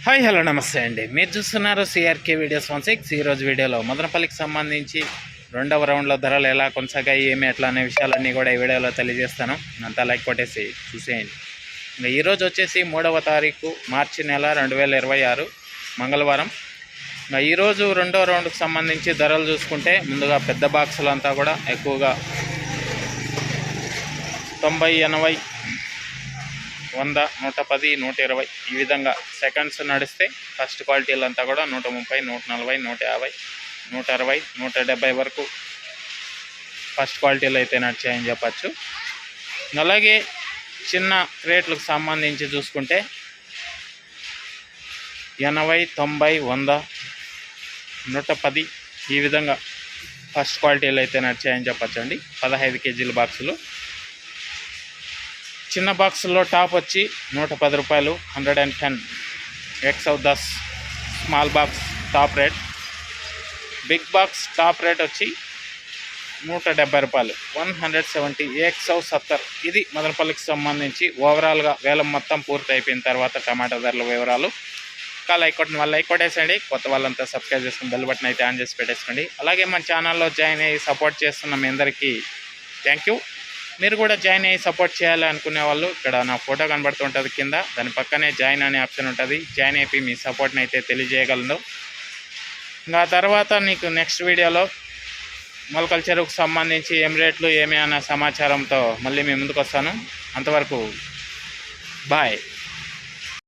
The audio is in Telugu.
హాయ్ హలో నమస్తే అండి. మీరు చూస్తున్నారు సిఆర్కే వీడియోస్ 16. ఈరోజు వీడియోలో మదనపల్లికి సంబంధించి రెండవ రౌండ్లో ధరలు ఎలా కొనసాగాయి, ఏమి ఎట్లా అనే విషయాలన్నీ కూడా ఈ వీడియోలో తెలియజేస్తాను. అంతా లైక్ కొట్టేసి చూసేయండి. ఇంకా ఈరోజు వచ్చేసి 3వ తారీఖు మార్చి నెల 2026 మంగళవారం. ఇంకా ఈరోజు రెండో రౌండ్కి సంబంధించి ధరలు చూసుకుంటే ముందుగా పెద్ద బాక్సులంతా కూడా ఎక్కువగా 90, 80, 100, 110, 120 ఈ విధంగా సెకండ్స్ నడిస్తే ఫస్ట్ క్వాలిటీలంతా కూడా 130, 140, 150, 160, 170 వరకు ఫస్ట్ క్వాలిటీలు అయితే నడిచాయని చెప్పచ్చు. అలాగే చిన్న రేట్లకు సంబంధించి చూసుకుంటే 80, 90, 100, 110 ఈ విధంగా ఫస్ట్ క్వాలిటీలు అయితే నడిచాయని చెప్పచ్చు అండి. 15 కేజీల బాక్సులు. చిన్న బాక్సుల్లో టాప్ వచ్చి 110 రూపాయలు, 110 110. Small box top rate. Big box top rate వచ్చి 170 రూపాయలు, 170 170. ఇది మదనపల్లికి సంబంధించి ఓవరాల్గా వేలం మొత్తం పూర్తి అయిపోయిన తర్వాత టమాటా ధరల వివరాలు. ఇంకా లైక్ కొట్టేసండి. కొత్త వాళ్ళంతా సబ్స్క్రైబ్ చేసుకుని బెల్ బటన్ అయితే ఆన్ చేసి పెట్టేసుకోండి. అలాగే మన ఛానల్లో జాయిన్ అయ్యి సపోర్ట్ చేస్తున్న మీ అందరికీ థ్యాంక్ యూ. మీరు కూడా జాయిన్ అయ్యి సపోర్ట్ చేయాలి అనుకునే వాళ్ళు ఇక్కడ నా ఫోటో కనబడుతుంటుంది కింద, దాని పక్కనే జాయిన్ అనే ఆప్షన్ ఉంటుంది. జాయిన్ అయిపోయి మీ సపోర్ట్ని అయితే తెలియజేయగలరు. ఇంకా తర్వాత నీకు నెక్స్ట్ వీడియోలో మొలకల చెరువుకు సంబంధించి ఏం రేట్లు ఏమి అన్న సమాచారంతో మళ్ళీ మీ ముందుకు వస్తాను. అంతవరకు బాయ్.